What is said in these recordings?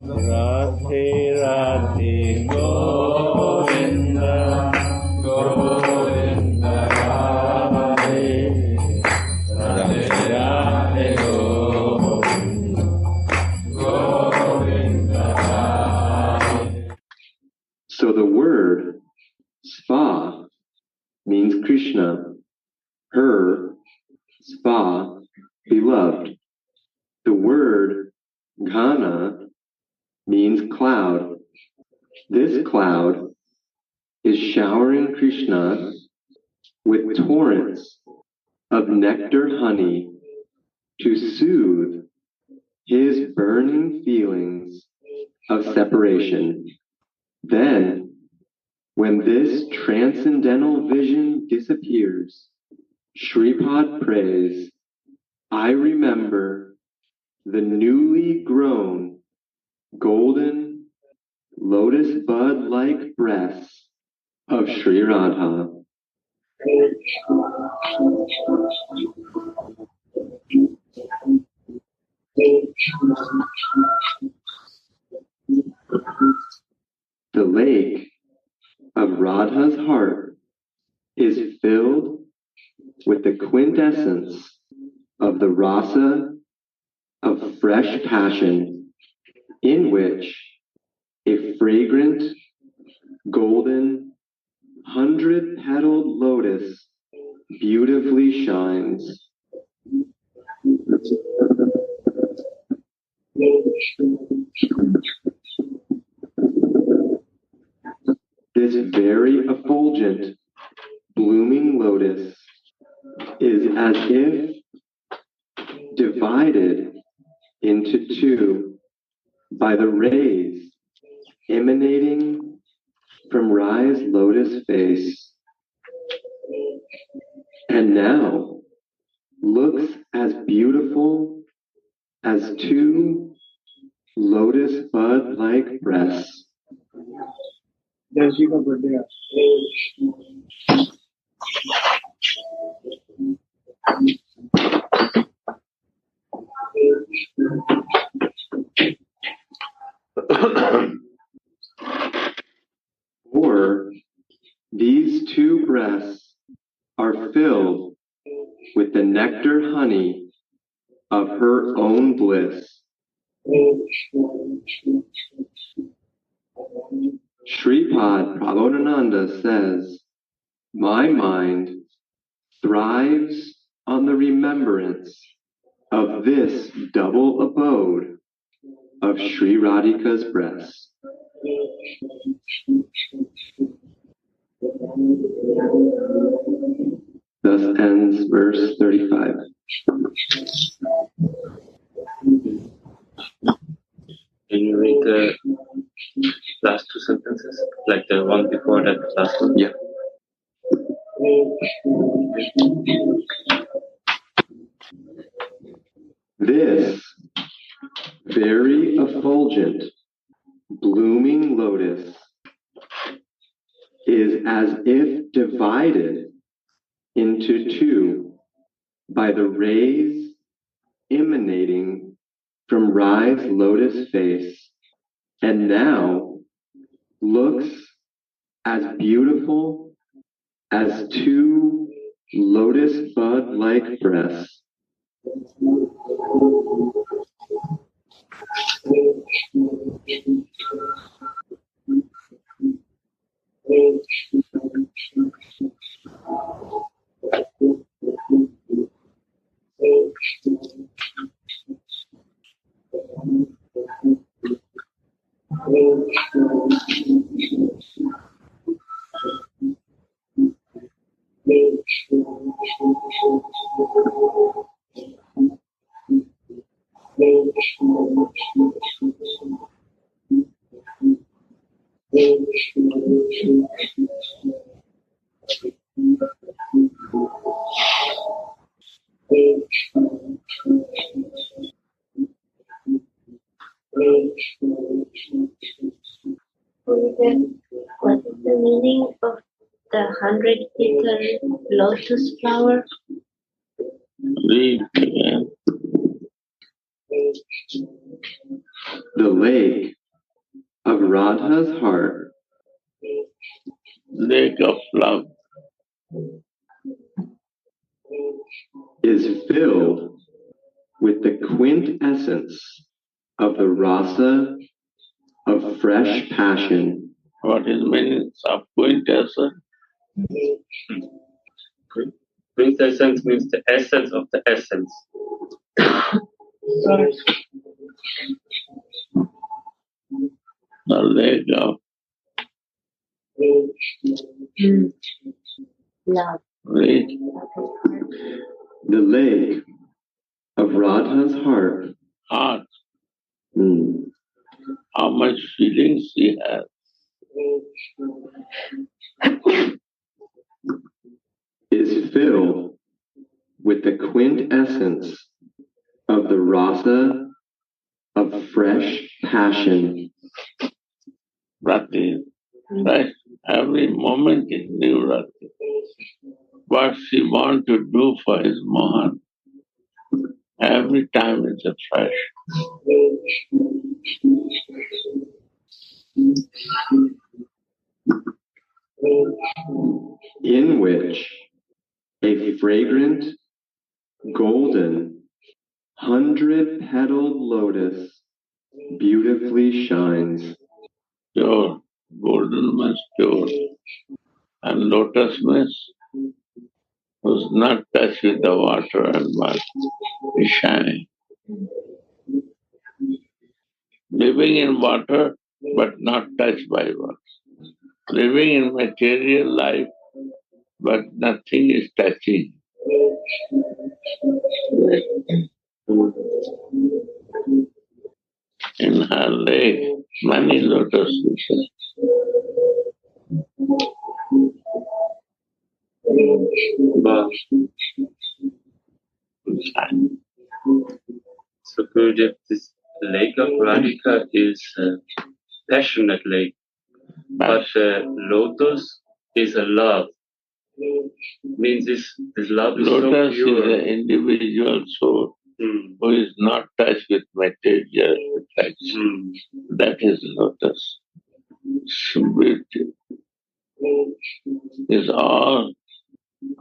Radhe Radhe Govinda Govinda Radhe Radhe Radhe Govinda Govinda Radhe. So the word spa means Krishna, her spa, beloved. The word ghana means cloud. This cloud is showering Krishna with torrents of nectar honey to soothe his burning feelings of separation. Then, when this transcendental vision disappears, Shripad prays, I remember the newly grown golden lotus bud-like breasts of Sri Radha. The lake of Radha's heart is filled with the quintessence of the Rasa of fresh passion, in which a fragrant, golden, 100-petaled lotus beautifully shines. This very effulgent, blooming lotus is as if divided into two by the rays emanating from Rai's lotus face, and now looks as beautiful as two lotus bud-like breasts. For these two breasts are filled with the nectar honey of her own bliss. Shripad Prabodhananda says, my mind thrives on the remembrance of this double abode of Sri Radhika's breast. Thus ends verse 35. Can you read the last two sentences? Like the one before that last one? Yeah. This very effulgent, blooming lotus is as if divided into two by the rays emanating from Rai's lotus face, and now looks as beautiful as two lotus bud-like breasts. What is the meaning of the 100-petal lotus flower? Read. The lake of Radha's heart, lake of love, is filled with the quintessence of the rasa of fresh passion. What is meaning of quintessence? Quintessence means the essence of the essence. The lake of Love. lake, The lake of Radha's heart. heart, Hmm. how much feelings she has. Is filled with the quintessence of the rasa of fresh passion. Rati, right? Every moment is new Rati. What she wants to do for his Mohan, every time is a fresh. In which a fragrant, golden, 100-petaled lotus beautifully shines. Pure, golden means pure. And lotus means who's not touched with the water and mud is shining. Living in water but not touched by water. Living in material life but nothing is touching. In her lake, many lotuses. Wow. So Gurudev, this lake of Radhika is a passionate lake, but lotus is a love. Means this love is so Lotus pure. is an individual soul who is not touched with material effects. That is lotus. Beauty is all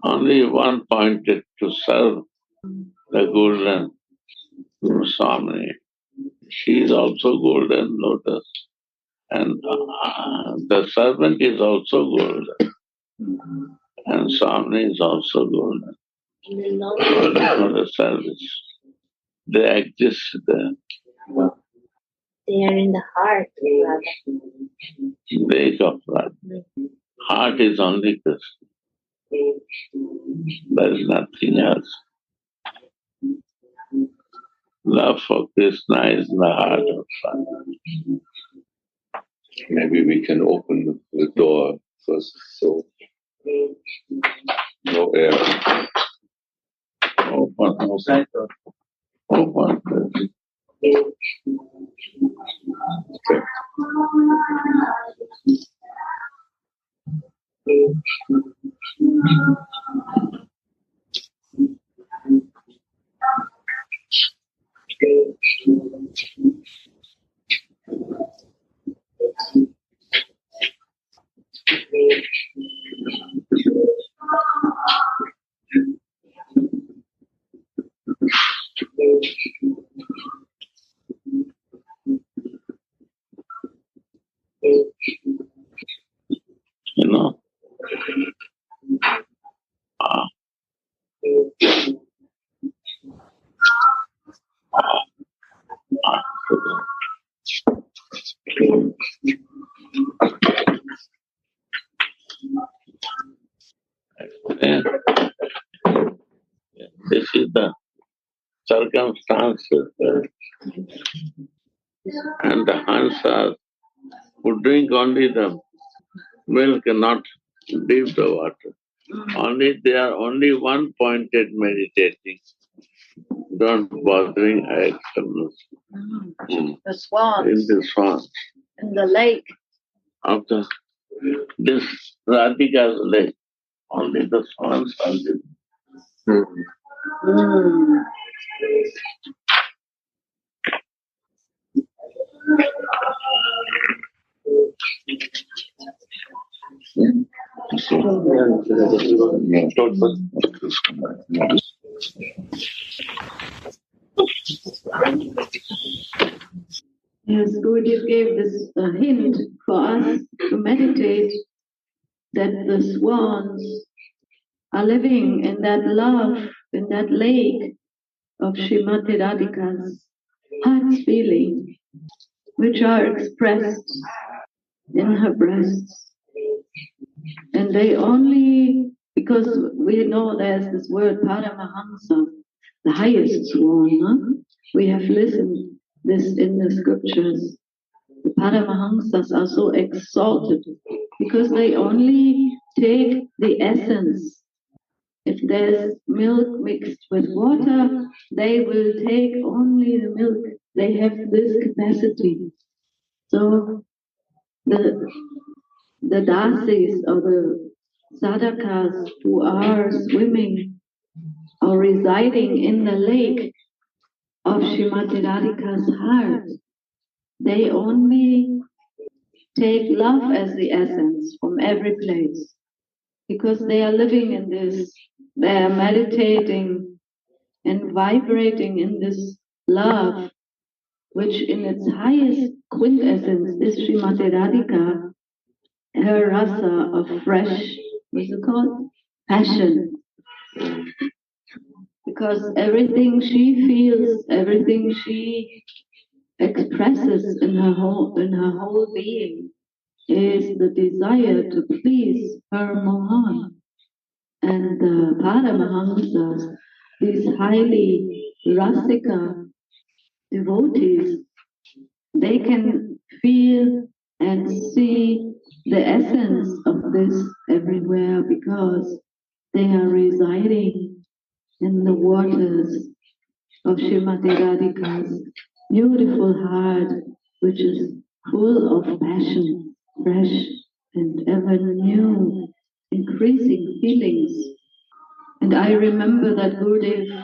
only one pointed to serve the golden Swami. She is also golden lotus. And the servant is also golden. And Swami is also golden. For the service. They exist there. They are in the heart, Radha. Lake of Radha. Heart is only Krishna. There is nothing else. Love for Krishna is in the heart of Radha. Maybe we can open the door first, so no air. Open. Open. Okay. You know? Ah. Yeah. This is the circumstances. And the Hansas who drink only the milk and not leave the water. Only they are only one pointed meditating. Don't bothering externals. The swans In the swans. in the lake. After this Radhika's lake, only the swans are living. Yes, Gurudev gave this hint for us to meditate that the swans are living in that love, in that lake of Srimati Radhika's heart's feeling, which are expressed in her breasts. And they only, because we know there's this word Paramahamsa, the highest swan, huh? We have listened this in the scriptures. The Paramahamsas are so exalted because they only take the essence. If there's milk mixed with water, they will take only the milk. They have this capacity. So the dasis or the sadhakas who are swimming or residing in the lake of Srimati Radhika's heart, they only take love as the essence from every place because they are living in this, they are meditating and vibrating in this love, which in its highest quintessence is Srimati Radhika, her rasa of fresh, what's it called? Passion. Because everything she feels, everything she expresses in her whole being is the desire to please her Mohan. And the Paramahamsas, these highly rasika devotees, they can feel and see the essence of this everywhere because they are residing in the waters of Srimati Radhika's beautiful heart, which is full of passion, fresh and ever new, increasing feelings. And I remember that Gurudev,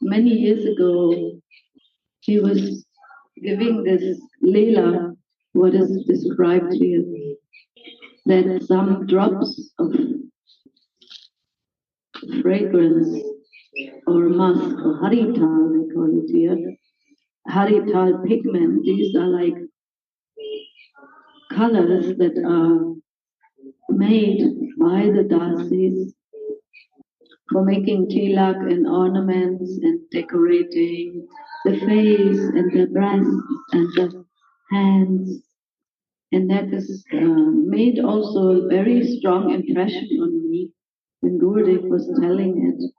many years ago, he was giving this lila, what is described here, that some drops of fragrance or musk or harital, they call it here, harital pigment, these are like colors that are made by the dasis for making tilak and ornaments and decorating the face and the breasts and the hands. And that is made also a very strong impression on me when Gurudev was telling it,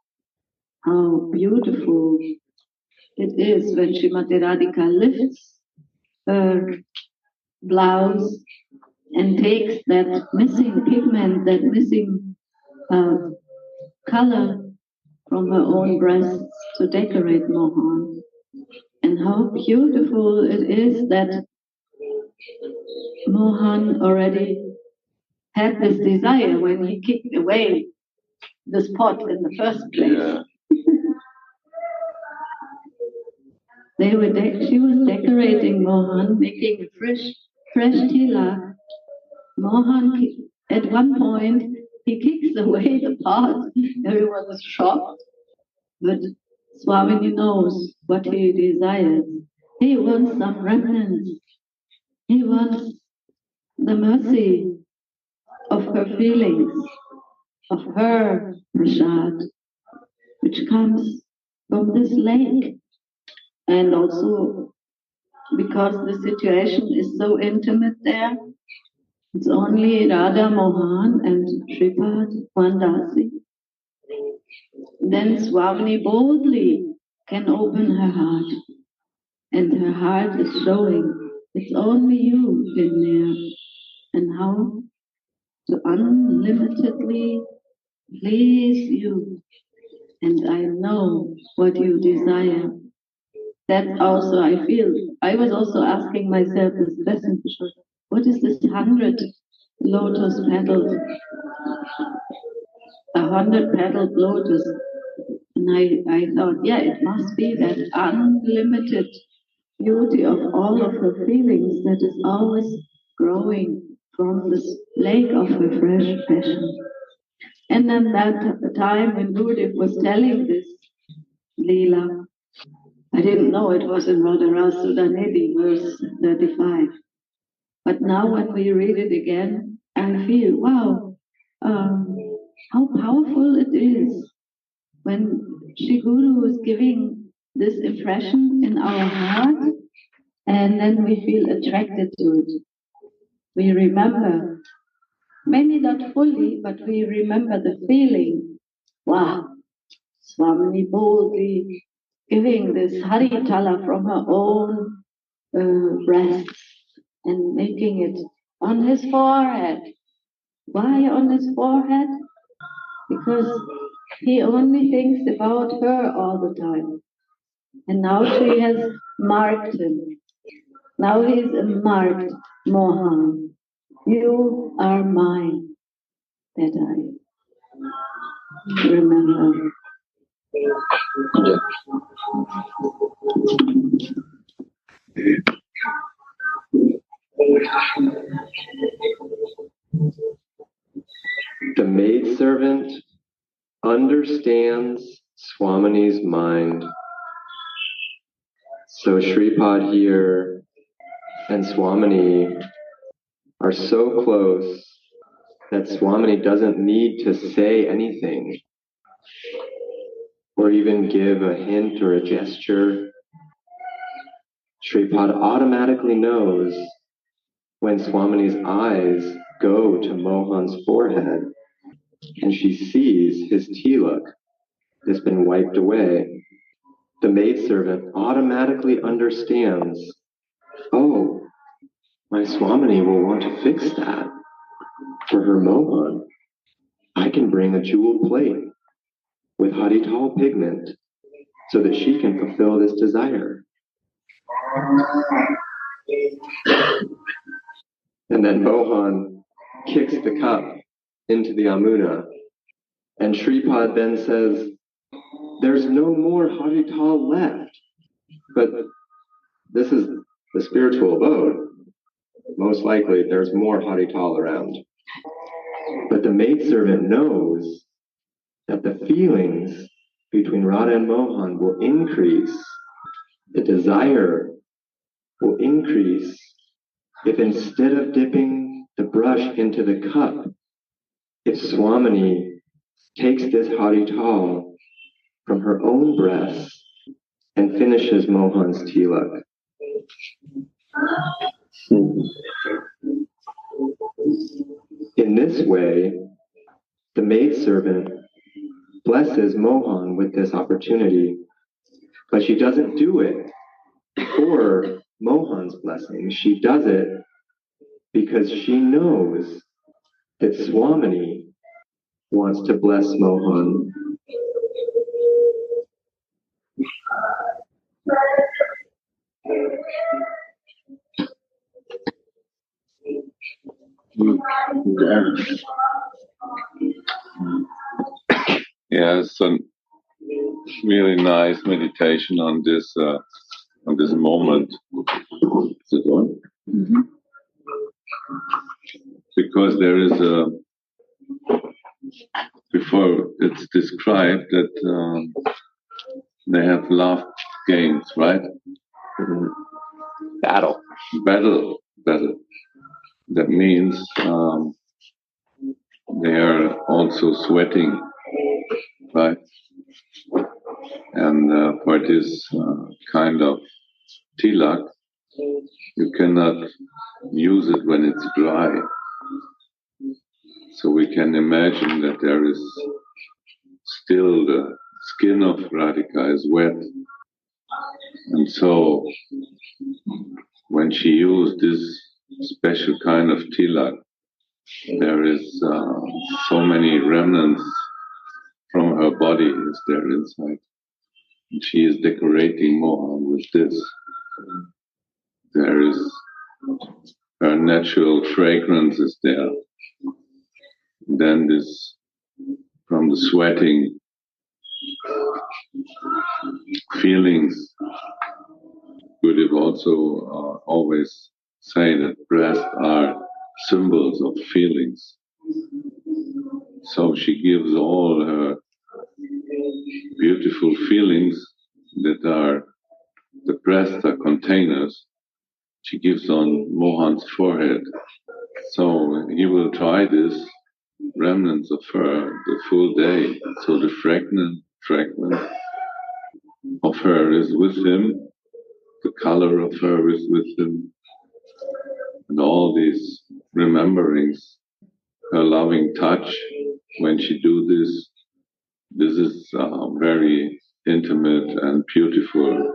how beautiful it is when Srimati Radhika lifts her blouse and takes that missing pigment, that missing color from her own breasts to decorate Mohan. And how beautiful it is that Mohan already had this desire when he kicked away the spot in the first place. Yeah. She was decorating Mohan, making a fresh tilak. Mohan, at one point, he kicks away the pot. Everyone was shocked. But Swamini knows what he desires. He wants some remnants. He wants the mercy of her feelings, of her prasad, which comes from this lake. And also because the situation is so intimate there, it's only Radha Mohan and Shripad, one dasi. Then Swamini boldly can open her heart. And her heart is showing, it's only you in there. And how to unlimitedly please you. And I know what you desire. That also I feel. I was also asking myself this question, what is this 100 lotus petals? 100 petaled lotus. And I thought, yeah, it must be that unlimited beauty of all of her feelings that is always growing from this lake of her fresh passion. And then that time when Gurudev was telling this Leela, I didn't know it was in Radha Sudhanidhi, verse 35. But now when we read it again, I feel, wow, how powerful it is when Shri Guru is giving this impression in our heart, and then we feel attracted to it. We remember, maybe not fully, but we remember the feeling. Wow, Swamini boldly giving this Haritala from her own breast and making it on his forehead. Why on his forehead? Because he only thinks about her all the time. And now she has marked him. Now he is a marked Mohan. You are mine, that I remember. The maidservant understands Swamini's mind. So Shripad here and Swamini are so close that Swamini doesn't need to say anything or even give a hint or a gesture. Shripad automatically knows when Swamini's eyes go to Mohan's forehead and she sees his tilak that's been wiped away. The maidservant automatically understands, oh, my Swamini will want to fix that for her Mohan. I can bring a jeweled plate with Harital pigment so that she can fulfill this desire. And then Mohan kicks the cup into the Amuna, and Shripad then says, there's no more Harital left. But this is the spiritual abode. Most likely there's more Harital around. But the maidservant knows that the feelings between Radha and Mohan will increase. The desire will increase if instead of dipping the brush into the cup, if Swamini takes this Harital from her own breast and finishes Mohan's tilak. In this way, the maidservant blesses Mohan with this opportunity, but she doesn't do it for Mohan's blessing. She does it because she knows that Swamini wants to bless Mohan. Yeah, it's a really nice meditation on this moment. Is it on? Mm-hmm. Because there is before it's described that they have love games, right? Mm-hmm. Battle. That means they are also sweating, right? And for this kind of tilak, you cannot use it when it's dry. So we can imagine that there is still the skin of Radhika is wet. And so when she used this special kind of tilak, there is so many remnants from her body is there inside. And she is decorating Mohan with this. There is her natural fragrance is there. Then this, from the sweating, feelings Gurudev also always say that breasts are symbols of feelings. So she gives all her beautiful feelings that are, the breasts are containers, she gives on Mohan's forehead. So he will try this, remnants of her, the full day. So the fragment of her is with him, the color of her is with him, and all these rememberings, her loving touch when she do this. This is a very intimate and beautiful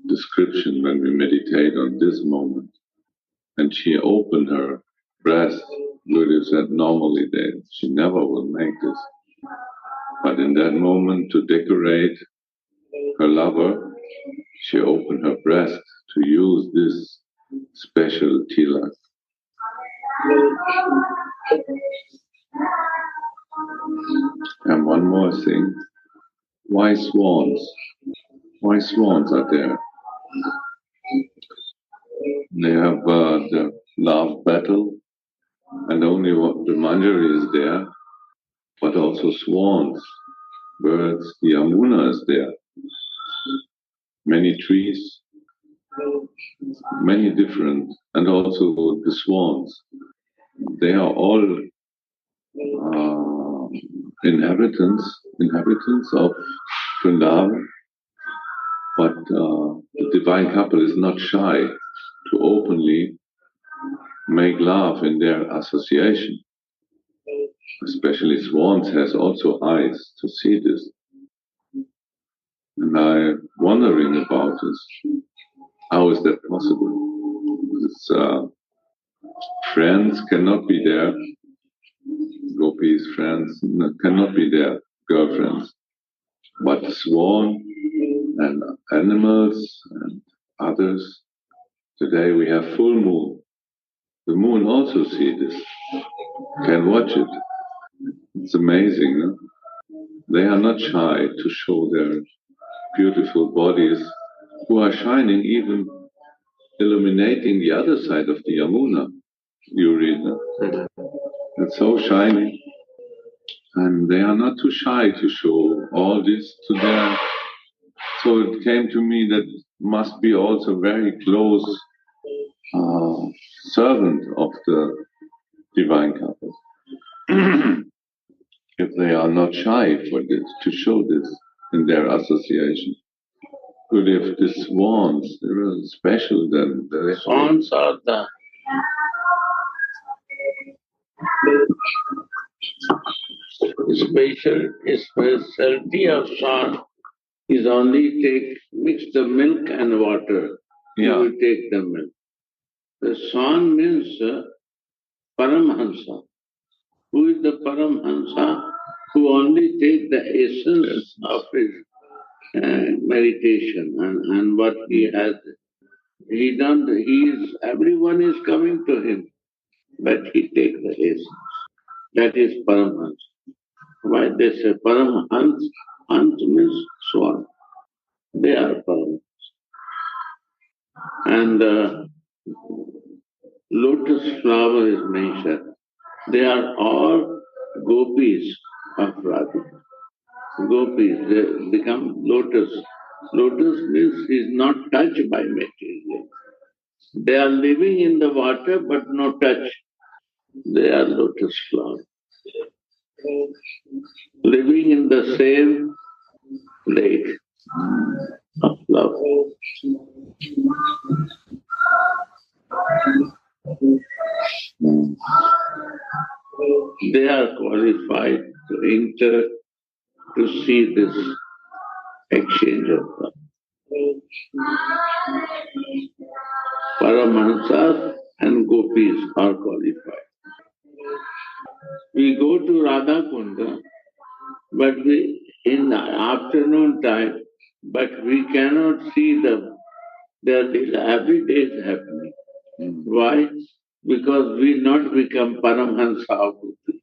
description when we meditate on this moment. And she opened her breast. Gurudev said normally she never would make this. But in that moment, to decorate her lover, she opened her breast to use this special tilak. And one more thing, why swans? Why swans are there? They have the love battle, and only the Manjari is there, but also swans, birds, the Yamuna is there. Many trees, many different, and also the swans. They are all inhabitants of Vrindavan, but the divine couple is not shy to openly make love in their association. Especially swans has also eyes to see this. And I'm wondering about this. How is that possible? Because, friends cannot be there. Gopis, friends cannot be there, girlfriends. But swan and animals and others. Today we have full moon. The moon also see this, can watch it. It's amazing, no? They are not shy to show their beautiful bodies, who are shining, even illuminating the other side of the Yamuna. You read, no? It's so shiny. And they are not too shy to show all this to their. So it came to me that must be also very close servant of the divine couple. If they are not shy for this, to show this in their association. But if the swans, they are special then. Swans are the specialty of swan is only mix the milk and water. You will take the milk. The swan means Paramhansa. Who is the Paramhansa? Who only take the essence of his meditation and what he has. Everyone is coming to him, but he takes the essence. That is Paramhansa. Why they say Paramhans? Hans means swan. They are Paramhans. And lotus flower is mentioned. They are all gopis of Radha. Gopis, they become lotus. Lotus means is not touched by material. They are living in the water but no touch. They are lotus flower. Living in the same lake of love. They are qualified to enter to see this exchange of love. Paramahansas and gopis are qualified. We go to Radha Kunda, but in the afternoon time, but we cannot see them. Their every day is happening. Why? Because we not become Paramhansa Ahuti.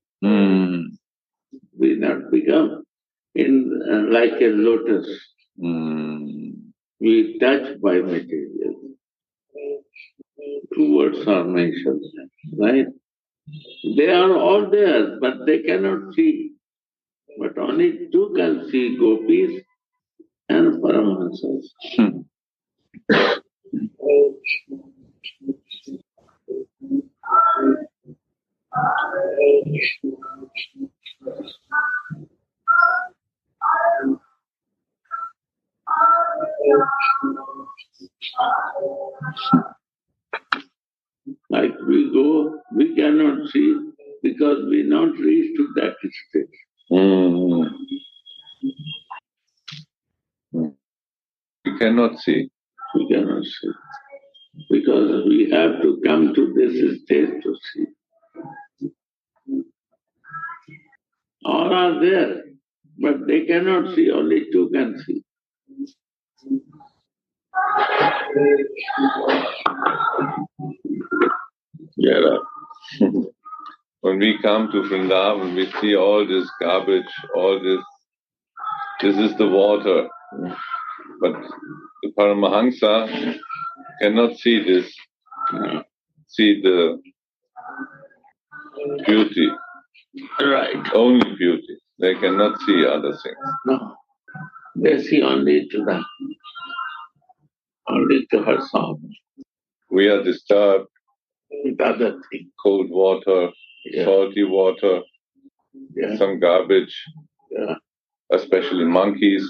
We not become like a lotus. we touch by material. Two words are mentioned, right? They are all there, but they cannot see. But only two can see, gopis and Paramahansas. Like we go, we cannot see because we not reach to that stage. We cannot see. We cannot see. Because we have to come to this stage to see. All are there, but they cannot see, only two can see. Yeah. When we come to Vrindavan, we see all this garbage, all this is the water. But the Paramahansa cannot see this, see the beauty. Right. Only beauty. They cannot see other things. No. They see only to her sound. We are disturbed with other things. Cold water, salty water, some garbage, especially monkeys.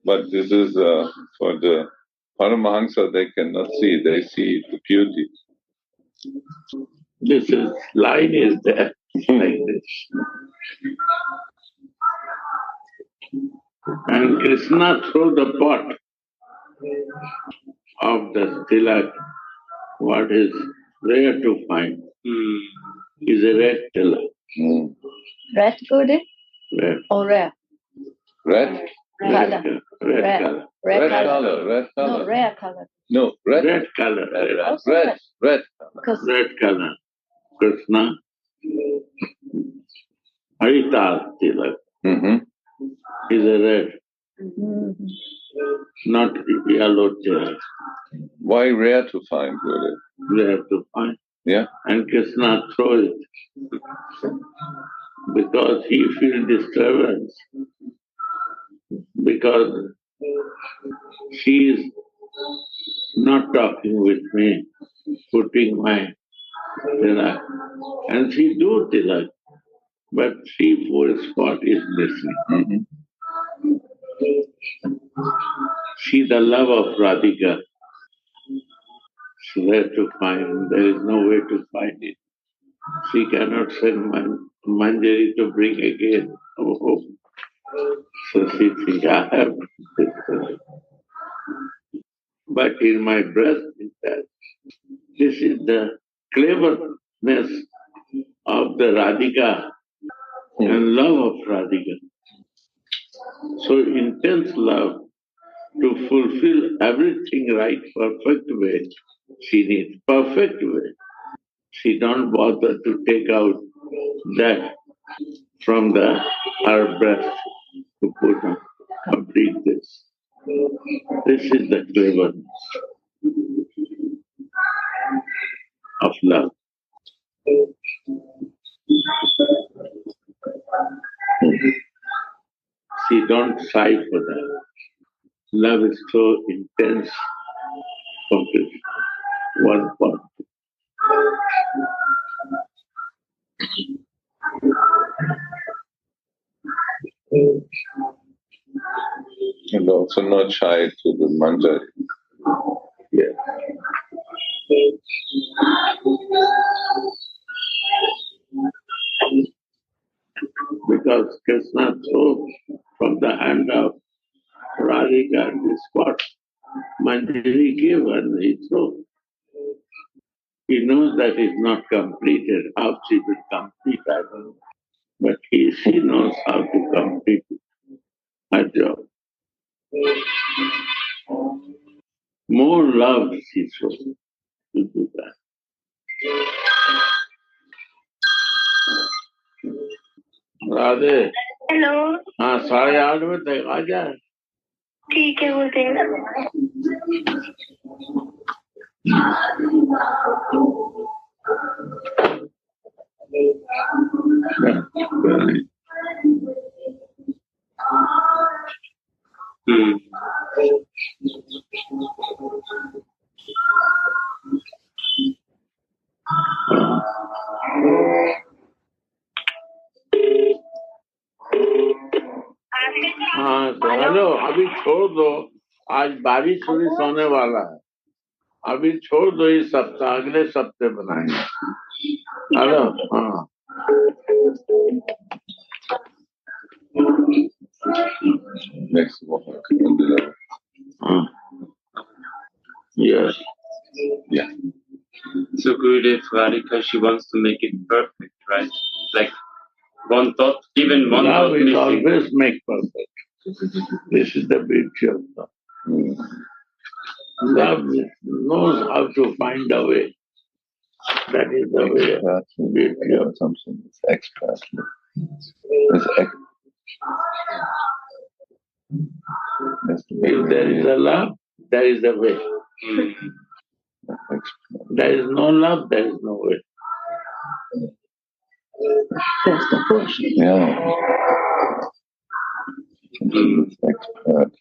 But this is for the Paramahansa, they cannot see, they see the beauty. This line is there, like this. And Krishna threw the pot of the tilak. What is rare to find is a red tilak. Red good? Red. Or rare? Red? Color. Red color. Red color. Red color. No, rare color. No, red. Red color. Red. Red color. Krishna. Harital tilak is a red. Not yellow tilak. Why rare to find, really? Rare to find. Yeah. And Krishna throws it because he feels disturbance. Because she is not talking with me, putting my tilak. And she do tilak, but 3-4 spot is missing. She the love of Radhika. Where to find? There is no way to find it. She cannot send Manjari to bring again. Oh. So she thinks, I have this. But in my breast is that. This is the cleverness of the Radhika and love of Radhika. So intense love to fulfill everything right, perfect way. She needs perfect way. She don't bother to take out that from her breast to put on, complete this. This is the cleverness of love. She don't sigh for that. Love is so intense, complete. One part. And also not shy to the Manjari. Yeah. Because Krishna threw from the hand of Radhika this spot. Manjari gave and he threw. He knows that is not completed. How she will complete, I don't know. But she knows how to complete her job. More love she shows to do that. Radhe Hello. हाँ 8:30 बजे तक आ जाए ठीक है वो देगा हाँ तो हेलो, अभी छोड़ दो, आज बारिश वारिश होने वाला है, अभी छोड़ दो इस सप्ताह, अगले सप्ताह बनाएंगे। हेलो, हाँ Next one. Yes. Yeah. So Gurudev Radhika, she wants to make it perfect, right? Like one dot, even one Love dot is missing. always make perfect. This is the beauty of love. Love knows how to find a way. That is the way of beauty of something. It's expertly. If there is a love, there is a way. There is no love, there is no way. That's the push. Yeah. It's expert.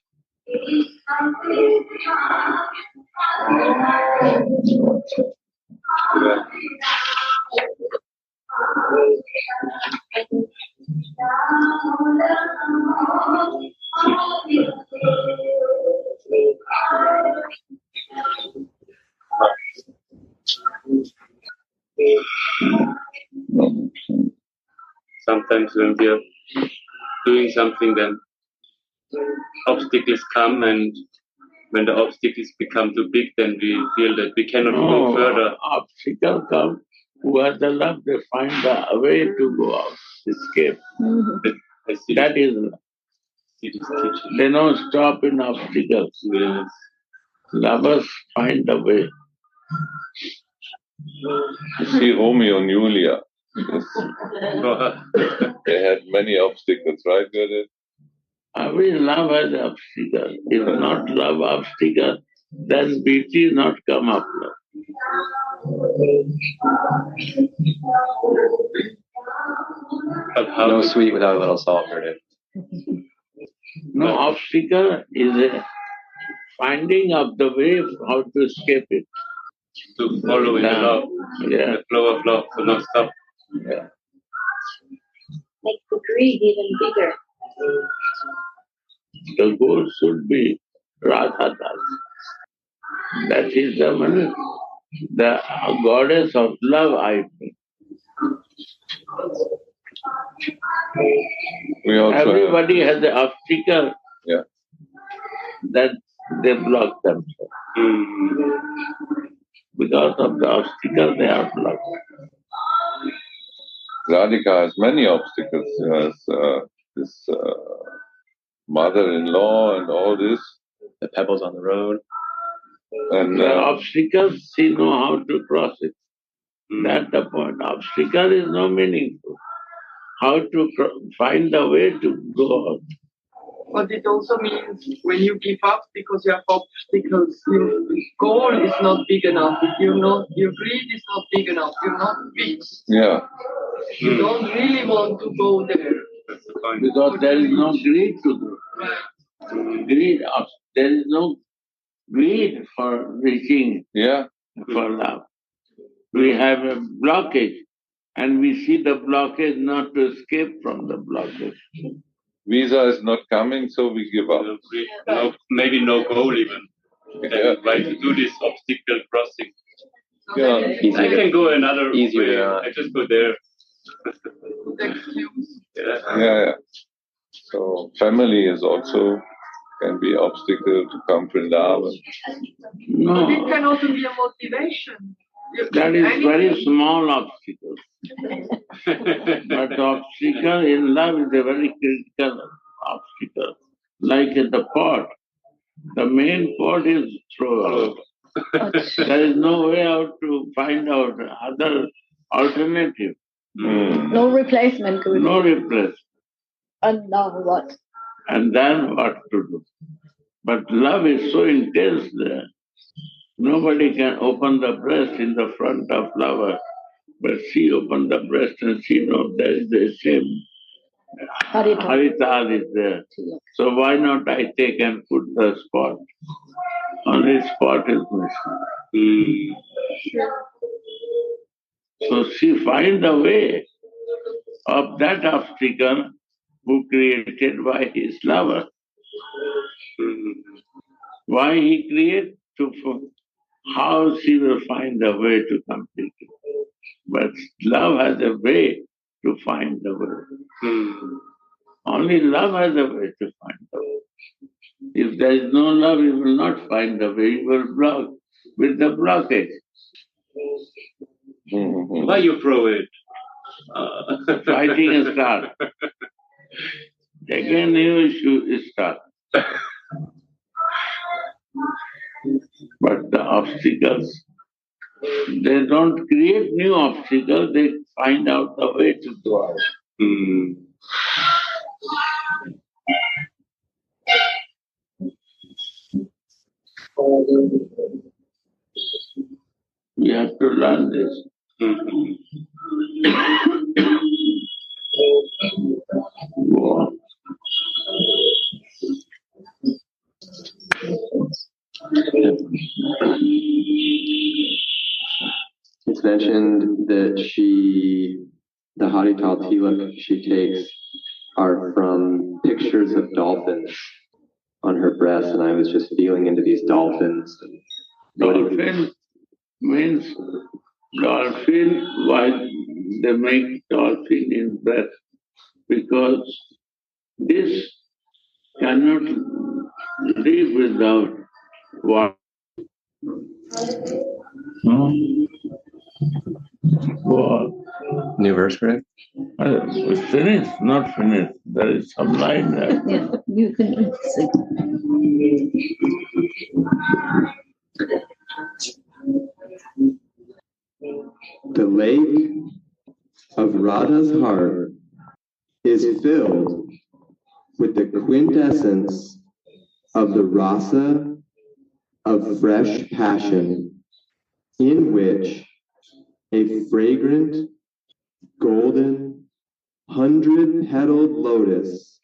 Sometimes when we are doing something, then obstacles come, and when the obstacles become too big, then we feel that we cannot go further. Obstacles come, who has the love, they find a way to go out, escape. That is love. They don't stop in obstacles. Yes. Lovers find a way. You see Romeo and Julia. They had many obstacles, right, Gurudev? Every love has obstacles. If not love obstacle, then beauty not come up. No sweet without a little salt, Gurudev. No obstacle is a finding of the way how to escape it. To follow in the love, Yeah. the flow of love, to not stop. Yeah. Make the greed even bigger. The goal should be Radha Das. That is the goddess of love, I think. We also Everybody has an obstacle yeah. that they block themselves. Because of the obstacle, they are blocked. Radhika has many obstacles. She has this mother-in-law and all this. The pebbles on the road. And The obstacles, she know how to cross it. That's the point. Obstacle is no meaningful. How to find the way to go out. But it also means when you give up because you have obstacles, your goal is not big enough. Your greed is not big enough. You're not big. yeah. You don't really want to go there. Because there is no greed to do. There is no greed for reaching for love. We have a blockage, and we see the blockage not to escape from the blockage. Visa is not coming, so we give up. No, maybe no goal even. Why to do this obstacle crossing? Yeah. I can go another Easier way. than I just go there. Yeah. So family is also can be obstacle to come to love. But it can also be a motivation. That is very small obstacle. But obstacle in love is a very critical obstacle. Like in the pot, the main pot is thrown out. There is no way out to find out other alternative. No replacement, Guru. No replace. And now what? And then what to do? But love is so intense there. Nobody can open the breast in the front of lover. But she opened the breast and she knows there is the same Harital is there. So why not I take and put the spot? Only spot is missing. So she finds a way of that obstacle who created by his lover. Why he created? How she will find the way to complete it. But love has a way to find the way. Only love has a way to find the way. If there is no love, you will not find the way. You will block with the blockage. Why you throw it? Fighting a start. Again, new issue start. But the obstacles, they don't create new obstacles, they find out the way to do it. We have to learn this. It's mentioned that the Harital Tilak she takes are from pictures of dolphins on her breast, and I was just feeling into these dolphins. Dolphin means dolphin, why they make dolphin in breath? Because this cannot live without water. New verse, correct? It's finished, not finished. There is some line there. Yeah, you can see. The lake of Radha's heart is filled with the quintessence of the Rasa of fresh passion, in which a fragrant, golden, 100-petaled lotus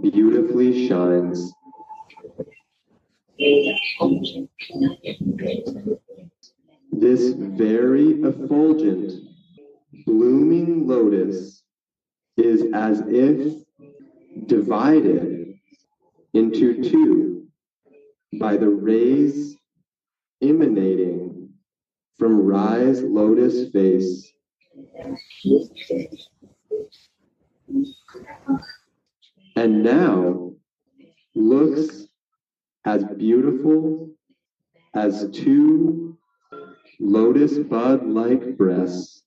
beautifully shines. This very effulgent, blooming lotus is as if divided into two by the rays emanating from Rai's lotus face. And now looks as beautiful as two lotus bud-like breasts.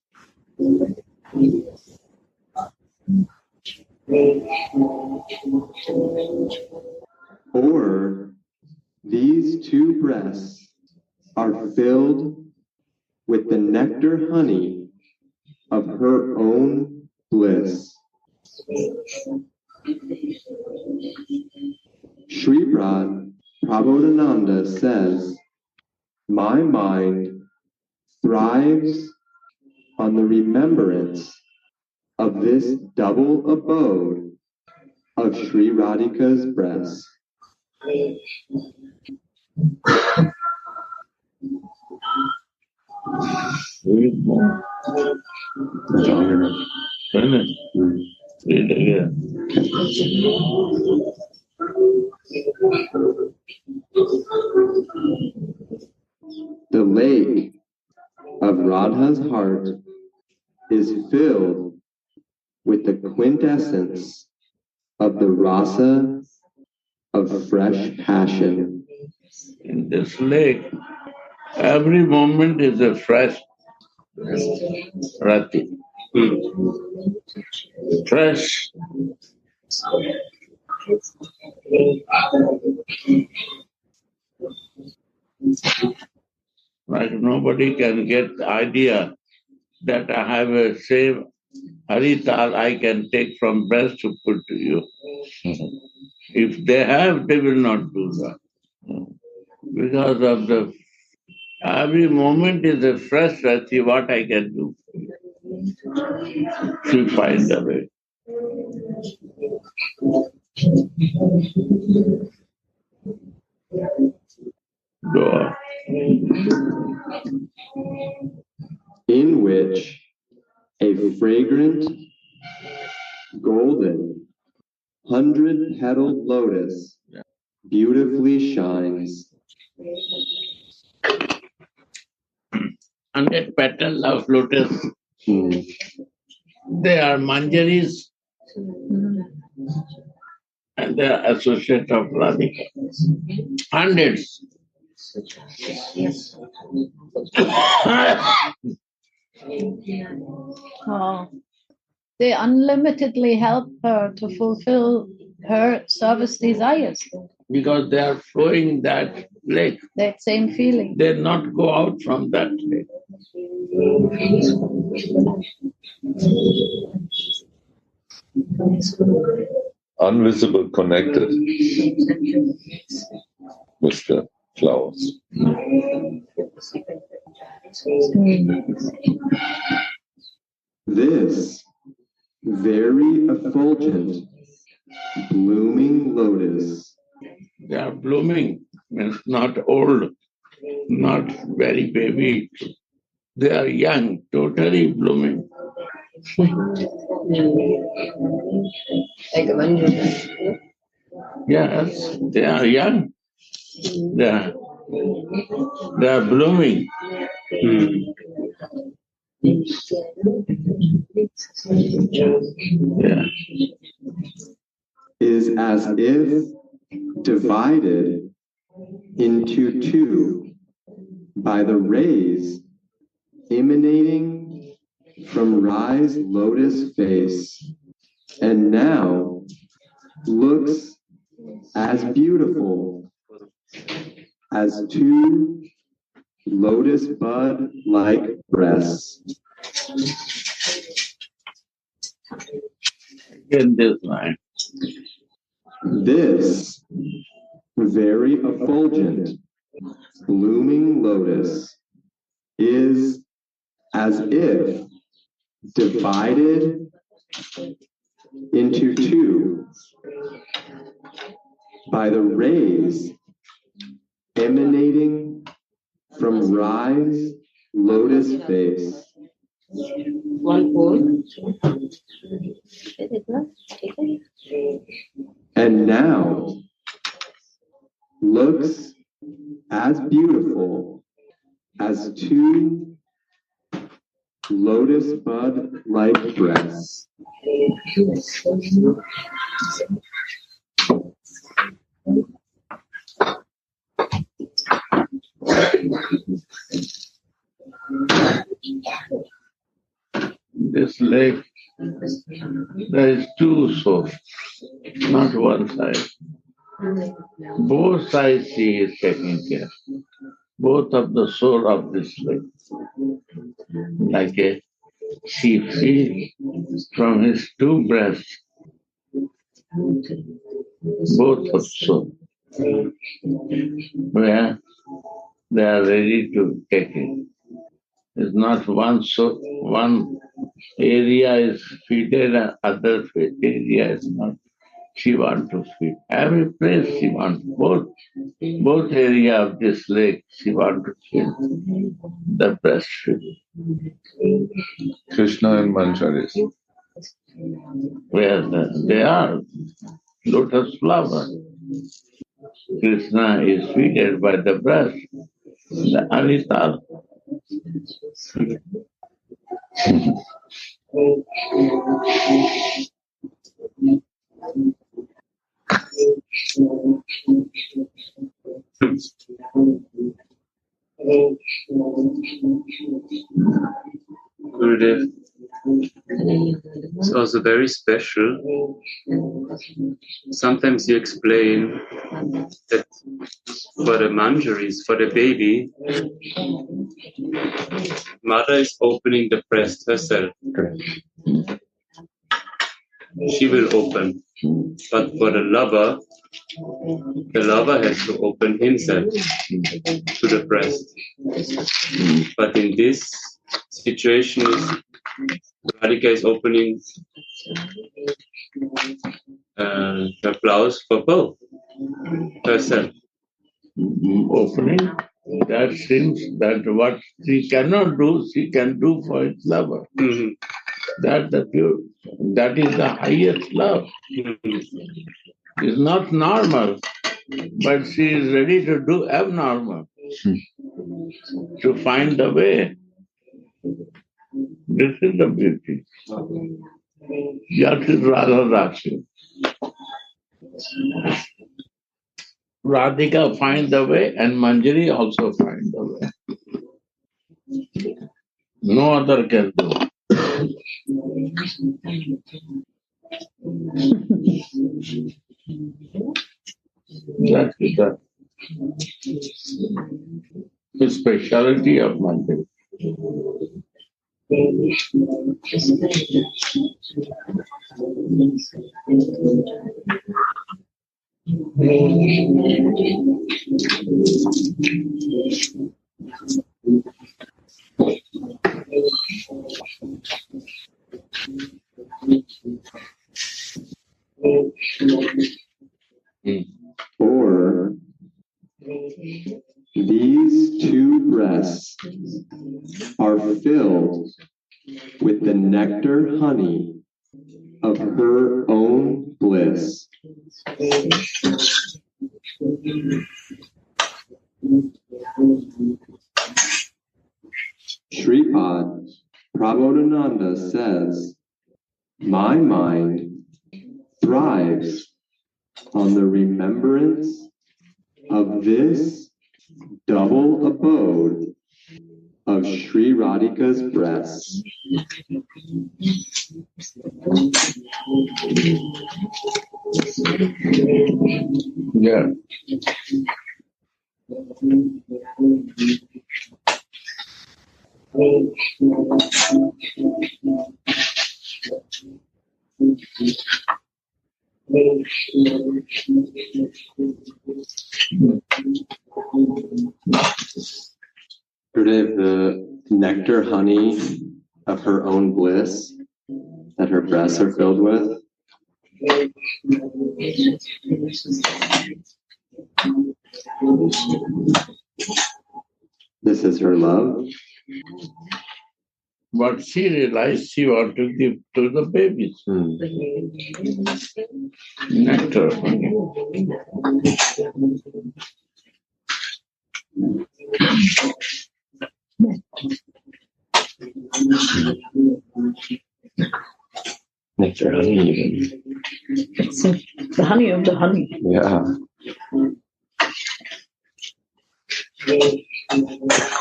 Or these two breasts are filled with the nectar honey of her own bliss. Sripad Prabodhananda says, "My mind thrives on the remembrance of this double abode of Sri Radhika's breast." Read more. Finish. Read again. The lake of Radha's heart is filled with the quintessence of the rasa of fresh passion. In this lake, every moment is a fresh rati. Fresh. Like nobody can get the idea that I have a same harital I can take from breast to put to you. If they have, they will not do that. Because of the every moment is a fresh, I see what I can do. She finds a way. Go on. In which a fragrant, golden, 100-petaled lotus beautifully shines. 100 petals of lotus. They are manjaris and they are associate of Radhika. Hundreds. Oh. They unlimitedly help her to fulfill her service desires. Because they are flowing that lake. That same feeling. They not go out from that lake. Unvisible connected with the flowers. This very effulgent, blooming lotus. They are blooming, means not old, not very baby. They are young, totally blooming. Yes, they are young. They are blooming. Yeah. Is as if divided into two by the rays emanating from Rai's lotus face, and now looks as beautiful as two lotus bud-like breasts. In this line. This very effulgent, blooming lotus is as if divided into two by the rays emanating from Rai's lotus face. One pole. And now looks as beautiful as two lotus bud-like breasts. This lake, there is two sources, not one side. Both sides she is taking care. Both of the soul of this lake. Like she feeds from his two breasts, both of soul, where they are ready to take it. It's not one area is feeded and other area is not. She wants to feed. Every place she wants. Both area of this lake she wants to feed. The breastfeed. Krishna and Manjaris. Where they are lotus flower. Krishna is feeded by the breast, the Anital. Gurudev, it's also very special. Sometimes you explain that for the manjaris, for the baby, mother is opening the breast herself. She will open. But for the lover has to open himself to the breast. But in this situation, Radhika is opening her blouse for both herself. Opening, that seems that what she cannot do, she can do for its lover. Mm-hmm. That is the highest love. It's not normal, but she is ready to do abnormal to find the way. This is the beauty. That is Radha Rasa. Radhika find the way and Manjari also find the way. No other can do. That is the speciality of Manjari. Or these two breasts are filled with the nectar honey of her own bliss. Sripad Prabodhananda says, my mind thrives on the remembrance of this double abode of Sri Radhika's breasts. Yeah. Gurudev, the nectar honey of her own bliss that her breasts are filled with. This is her love. But she realized she wanted to give to the babies. Nectar. Nectar honey even. It's the honey of the honey. Yeah.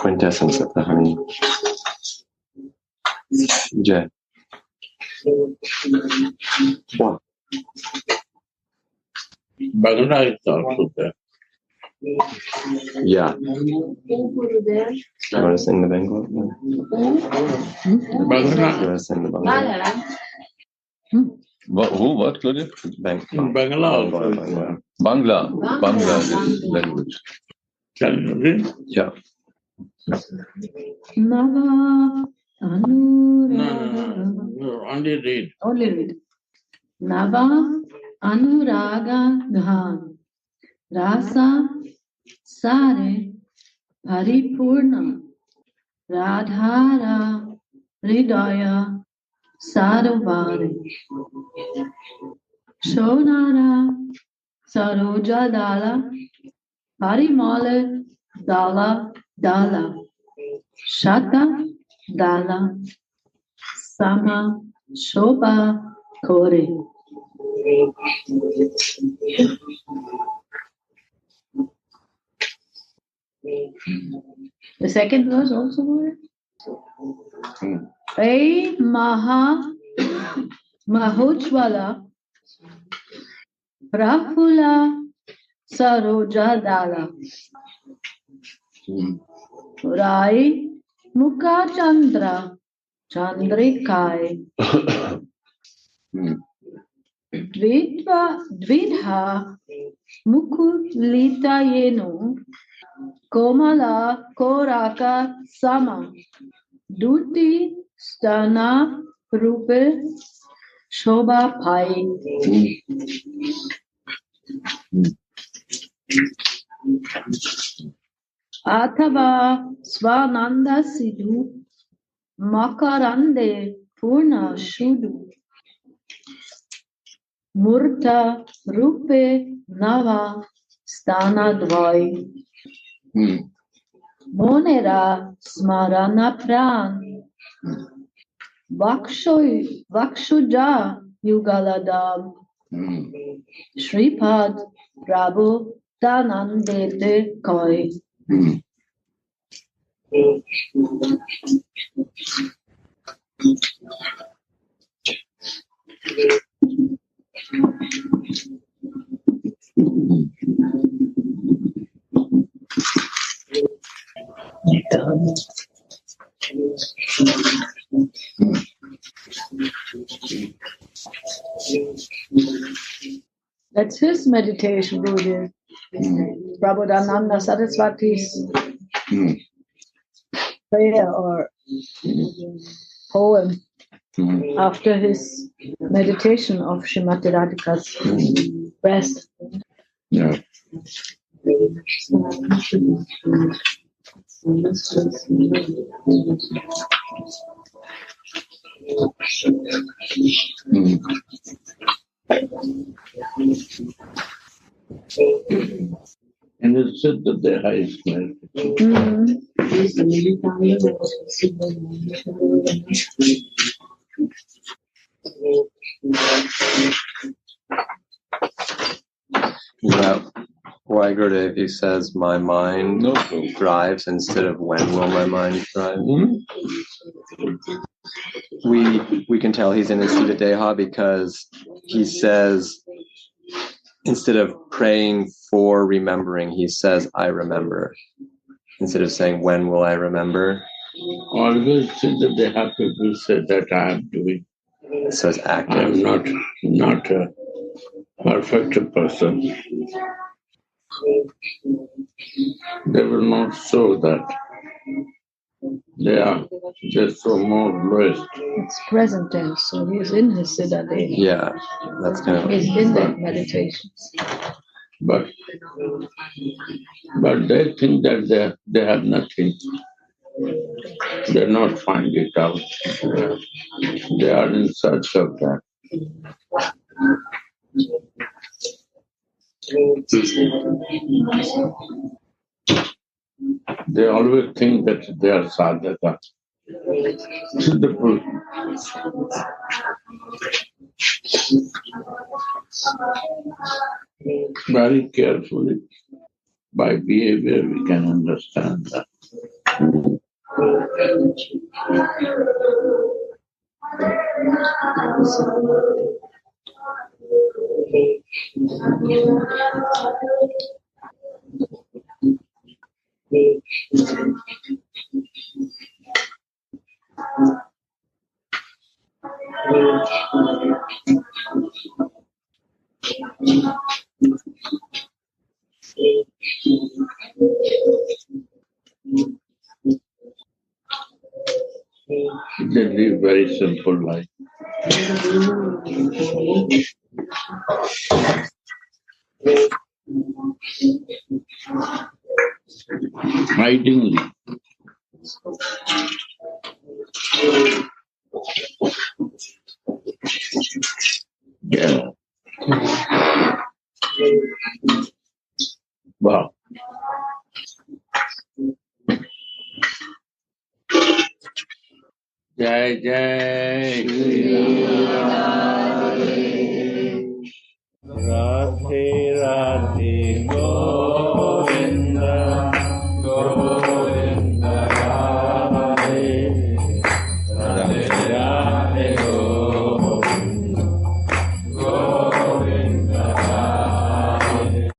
Quintessence of the honey. Jay. Wow. Bangla is also there. Yeah. You want to sing the Bengal? Bangla. You want to sing the Bangla? What, Claudia? Bangla also is there. Bangla is language. Can you read? Yeah. Nava Anuraga. No, only read. Only read. Nava Anuraga Dhan Rasa Sare Paripurna Radhara Hridaya Sarovari Shonara Saroja Dala Parimala Dala Dala Shata Dala Sama Shobha Kore. The second verse also word. Hey Mahojwala Prafula Saroja Dala Rai Mukha Chandra Chandrikai Dvidha Mukulitayeno Komala Koraka Sama Duti Stana Rupe Shobha Pai. Athava Swananda Sidhu Makarande Purna Shudu Murta Rupe Nava Stana Dvai Monera Smarana Pran Vakshuja Yugaladam Shripad Prabhu Danandete Koi. That's his meditation, Gurudev. Prabodhananda Saraswati's prayer or poem after his meditation of Srimati Radhika's breast. Yeah. And it's said that the highest meditation. Yeah. Why, Gurudev, he says, my mind thrives instead of when will my mind thrive? We can tell he's in his Siddha Deha because he says, instead of praying for remembering, he says, I remember. Instead of saying, when will I remember? Always Siddha Deha people say that I am doing. So it's active. I am not a perfect person. They will not show that. They are just so more blessed. It's present tense, so he's in his Siddha Deha. Yeah, that's kind of. He's in that meditation. But they think that they have nothing. They not find it out. They are in search of that. They always think that they are sadhaka. Very carefully, by behavior, we can understand that. They live very simple life. Hidingly. Yeah. Wow. Jai Jai Shri Ram.